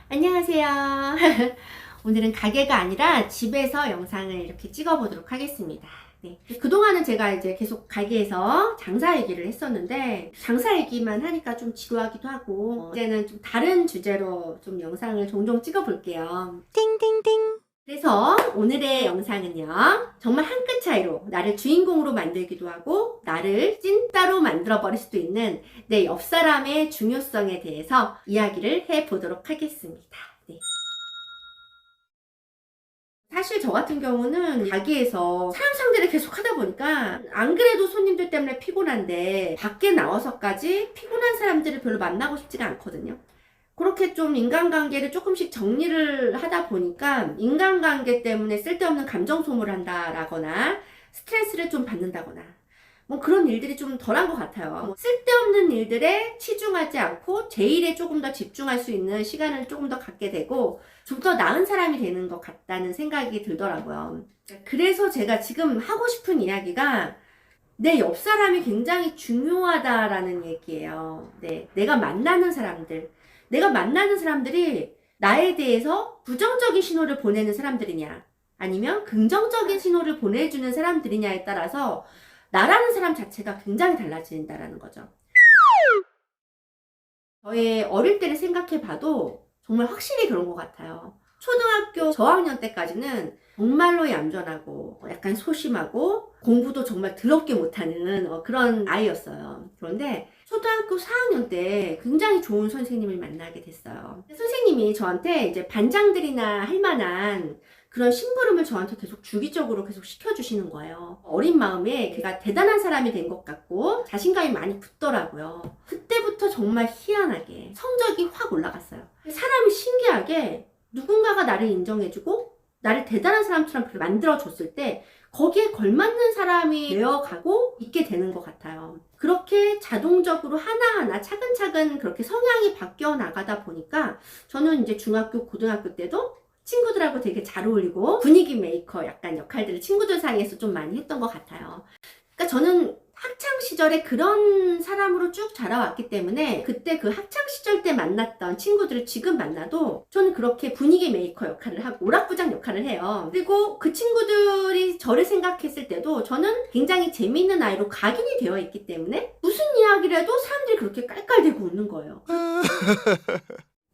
안녕하세요. 오늘은 가게가 아니라 집에서 영상을 이렇게 찍어 보도록 하겠습니다. 네. 그동안은 제가 이제 계속 가게에서 장사 얘기를 했었는데, 장사 얘기만 하니까 좀 지루하기도 하고, 이제는 좀 다른 주제로 좀 영상을 종종 찍어 볼게요. 띵띵띵. 그래서 오늘의 영상은요, 정말 한 끗 차이로 나를 주인공으로 만들기도 하고 나를 찐따로 만들어 버릴 수도 있는 내 옆사람의 중요성에 대해서 이야기를 해보도록 하겠습니다. 네. 사실 저 같은 경우는 가게에서 사람 상대를 계속 하다 보니까 안 그래도 손님들 때문에 피곤한데 밖에 나와서까지 피곤한 사람들을 별로 만나고 싶지가 않거든요. 그렇게 좀 인간관계를 조금씩 정리를 하다 보니까 인간관계 때문에 쓸데없는 감정 소모를 한다라거나 스트레스를 좀 받는다거나 뭐 그런 일들이 좀 덜한 것 같아요. 뭐 쓸데없는 일들에 치중하지 않고 제 일에 조금 더 집중할 수 있는 시간을 조금 더 갖게 되고 좀 더 나은 사람이 되는 것 같다는 생각이 들더라고요. 그래서 제가 지금 하고 싶은 이야기가 내 옆 사람이 굉장히 중요하다라는 얘기예요. 네, 내가 만나는 사람들이 나에 대해서 부정적인 신호를 보내는 사람들이냐, 아니면 긍정적인 신호를 보내주는 사람들이냐에 따라서 나라는 사람 자체가 굉장히 달라진다라는 거죠. 저의 어릴 때를 생각해 봐도 정말 확실히 그런 것 같아요. 초등학교 저학년 때까지는 정말로 얌전하고 약간 소심하고 공부도 정말 더럽게 못하는 그런 아이였어요. 그런데 초등학교 4학년 때 굉장히 좋은 선생님을 만나게 됐어요. 선생님이 저한테 이제 반장들이나 할 만한 그런 심부름을 저한테 계속 주기적으로 계속 시켜주시는 거예요. 어린 마음에 걔가 대단한 사람이 된 것 같고 자신감이 많이 붙더라고요. 그때부터 정말 희한하게 성적이 확 올라갔어요. 사람이 신기하게 누군가가 나를 인정해주고 나를 대단한 사람처럼 만들어줬을 때 거기에 걸맞는 사람이 되어가고 있게 되는 것 같아요. 그렇게 자동적으로 하나하나 차근차근 그렇게 성향이 바뀌어 나가다 보니까 저는 이제 중학교, 고등학교 때도 친구들하고 되게 잘 어울리고 분위기 메이커 약간 역할들을 친구들 사이에서 좀 많이 했던 것 같아요. 그러니까 저는 학창 시절에 그런 사람으로 쭉 자라왔기 때문에 그때 그 학창 시절 때 만났던 친구들을 지금 만나도 저는 그렇게 분위기 메이커 역할을 하고 오락부장 역할을 해요. 그리고 그 친구들이 저를 생각했을 때도 저는 굉장히 재미있는 아이로 각인이 되어 있기 때문에 무슨 이야기를 해도 사람들이 그렇게 깔깔대고 웃는 거예요.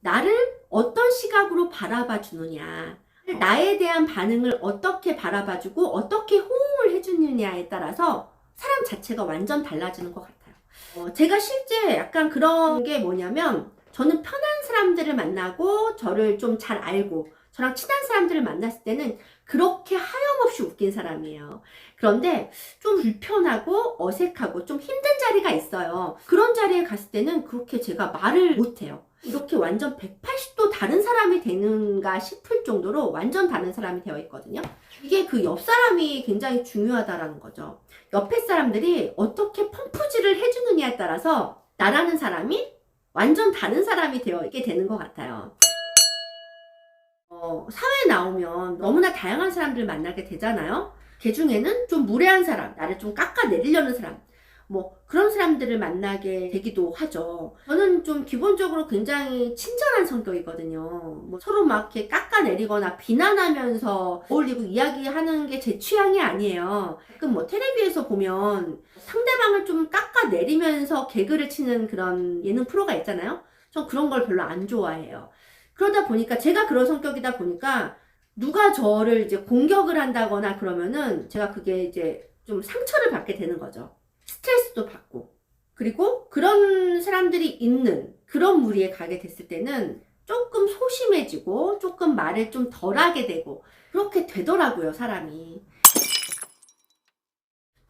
나를 어떤 시각으로 바라봐 주느냐, 나에 대한 반응을 어떻게 바라봐 주고 어떻게 호응을 해주느냐에 따라서 사람 자체가 완전 달라지는 것 같아요. 제가 실제 약간 그런 게 뭐냐면 저는 편한 사람들을 만나고 저를 좀 잘 알고 저랑 친한 사람들을 만났을 때는 그렇게 하염없이 웃긴 사람이에요. 그런데 좀 불편하고 어색하고 좀 힘든 자리가 있어요. 그런 자리에 갔을 때는 그렇게 제가 말을 못해요. 이렇게 완전 180도 다른 사람이 되는가 싶을 정도로 완전 다른 사람이 되어 있거든요. 이게 그 옆 사람이 굉장히 중요하다라는 거죠. 옆에 사람들이 어떻게 펌프질을 해주느냐에 따라서 나라는 사람이 완전 다른 사람이 되어 있게 되는 것 같아요. 사회에 나오면 너무나 다양한 사람들 만나게 되잖아요. 그 중에는 좀 무례한 사람, 나를 좀 깎아내리려는 사람, 뭐 그런 사람들을 만나게 되기도 하죠. 저는 좀 기본적으로 굉장히 친절한 성격이거든요. 뭐 서로 막 이렇게 깎아내리거나 비난하면서 어울리고 이야기하는 게 제 취향이 아니에요. 가끔 뭐 텔레비에서 보면 상대방을 좀 깎아내리면서 개그를 치는 그런 예능 프로가 있잖아요. 전 그런 걸 별로 안 좋아해요. 그러다 보니까 제가 그런 성격이다 보니까 누가 저를 이제 공격을 한다거나 그러면은 제가 그게 이제 좀 상처를 받게 되는 거죠. 스트레스도 받고. 그리고 그런 사람들이 있는 그런 무리에 가게 됐을 때는 조금 소심해지고 조금 말을 좀 덜하게 되고 그렇게 되더라고요, 사람이.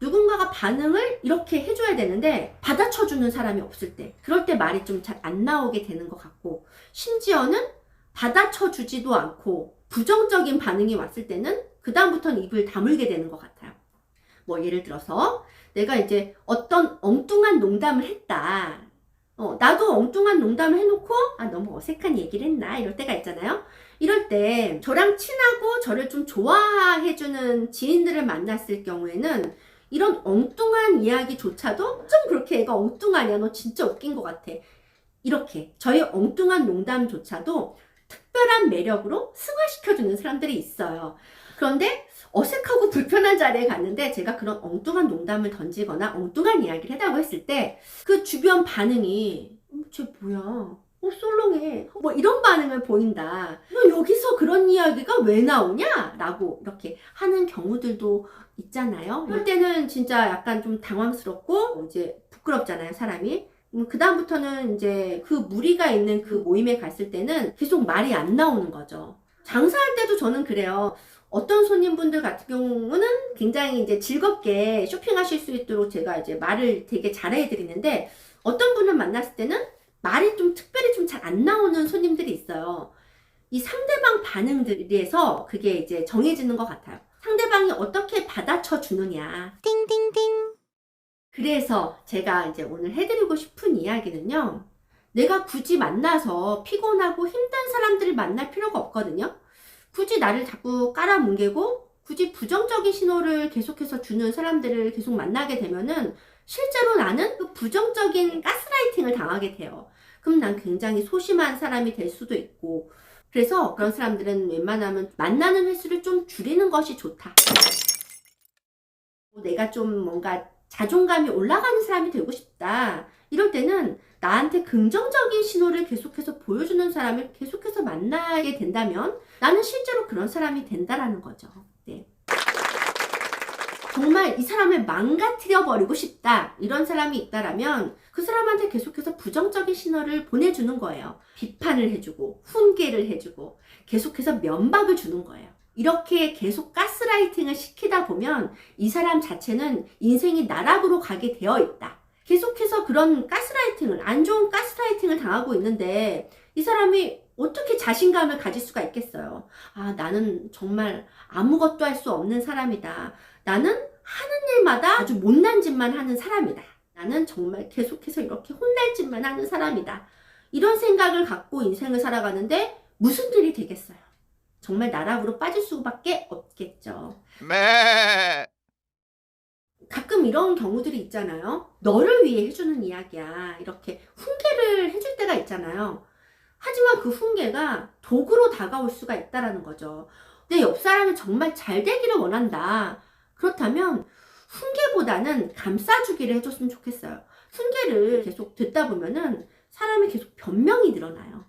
누군가가 반응을 이렇게 해줘야 되는데 받아쳐주는 사람이 없을 때 그럴 때 말이 좀 잘 안 나오게 되는 것 같고 심지어는 받아쳐주지도 않고 부정적인 반응이 왔을 때는 그 다음부터는 입을 다물게 되는 것 같아요. 뭐 예를 들어서 내가 이제 어떤 엉뚱한 농담을 했다. 나도 엉뚱한 농담을 해놓고 너무 어색한 얘기를 했나 이럴 때가 있잖아요. 이럴 때 저랑 친하고 저를 좀 좋아해주는 지인들을 만났을 경우에는 이런 엉뚱한 이야기조차도 좀 그렇게 애가 엉뚱하냐 너 진짜 웃긴 것 같아 이렇게 저의 엉뚱한 농담조차도 특별한 매력으로 승화시켜주는 사람들이 있어요. 그런데 어색하고 불편한 자리에 갔는데 제가 그런 엉뚱한 농담을 던지거나 엉뚱한 이야기를 해달라고 했을 때 그 주변 반응이 쟤 뭐야? 썰렁해. 뭐 이런 반응을 보인다. 너 여기서 그런 이야기가 왜 나오냐? 라고 이렇게 하는 경우들도 있잖아요. 그럴 때는 진짜 약간 좀 당황스럽고 이제 부끄럽잖아요, 사람이. 그 다음부터는 이제 그 무리가 있는 그 모임에 갔을 때는 계속 말이 안 나오는 거죠. 장사할 때도 저는 그래요. 어떤 손님분들 같은 경우는 굉장히 이제 즐겁게 쇼핑하실 수 있도록 제가 이제 말을 되게 잘해드리는데 어떤 분을 만났을 때는 말이 좀 특별히 좀 잘 안 나오는 손님들이 있어요. 이 상대방 반응들에서 그게 이제 정해지는 것 같아요. 상대방이 어떻게 받아쳐 주느냐. 띵띵띵. 그래서 제가 이제 오늘 해드리고 싶은 이야기는요. 내가 굳이 만나서 피곤하고 힘든 사람들을 만날 필요가 없거든요. 굳이 나를 자꾸 깔아뭉개고 굳이 부정적인 신호를 계속해서 주는 사람들을 계속 만나게 되면은 실제로 나는 그 부정적인 가스라이팅을 당하게 돼요. 그럼 난 굉장히 소심한 사람이 될 수도 있고, 그래서 그런 사람들은 웬만하면 만나는 횟수를 좀 줄이는 것이 좋다. 내가 좀 뭔가 자존감이 올라가는 사람이 되고 싶다. 이럴 때는 나한테 긍정적인 신호를 계속해서 보여주는 사람을 계속해서 만나게 된다면 나는 실제로 그런 사람이 된다라는 거죠. 네. 정말 이 사람을 망가뜨려 버리고 싶다, 이런 사람이 있다라면 그 사람한테 계속해서 부정적인 신호를 보내주는 거예요. 비판을 해주고 훈계를 해주고 계속해서 면박을 주는 거예요. 이렇게 계속 가스라이팅을 시키다 보면 이 사람 자체는 인생이 나락으로 가게 되어 있다. 계속해서 그런 가스라이팅을, 안 좋은 가스라이팅을 당하고 있는데 이 사람이 어떻게 자신감을 가질 수가 있겠어요. 아, 나는 정말 아무것도 할 수 없는 사람이다. 나는 하는 일마다 아주 못난 짓만 하는 사람이다. 나는 정말 계속해서 이렇게 혼날 짓만 하는 사람이다. 이런 생각을 갖고 인생을 살아가는데 무슨 일이 되겠어요. 정말 나락으로 빠질 수밖에 없겠죠. 가끔 이런 경우들이 있잖아요. 너를 위해 해주는 이야기야. 이렇게 훈계를 해줄 때가 있잖아요. 하지만 그 훈계가 독으로 다가올 수가 있다는 거죠. 내 옆 사람이 정말 잘 되기를 원한다. 그렇다면 훈계보다는 감싸주기를 해줬으면 좋겠어요. 훈계를 계속 듣다 보면은 사람이 계속 변명이 늘어나요.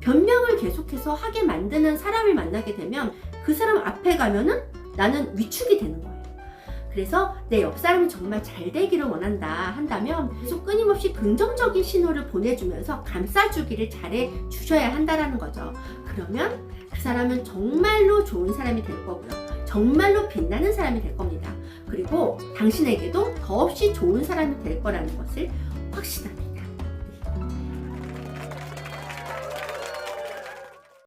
변명을 계속해서 하게 만드는 사람을 만나게 되면 그 사람 앞에 가면은 나는 위축이 되는 거예요. 그래서 내 옆 사람이 정말 잘 되기를 원한다 한다면 계속 끊임없이 긍정적인 신호를 보내주면서 감싸주기를 잘해 주셔야 한다는 거죠. 그러면 그 사람은 정말로 좋은 사람이 될 거고요. 정말로 빛나는 사람이 될 겁니다. 그리고 당신에게도 더없이 좋은 사람이 될 거라는 것을 확신합니다.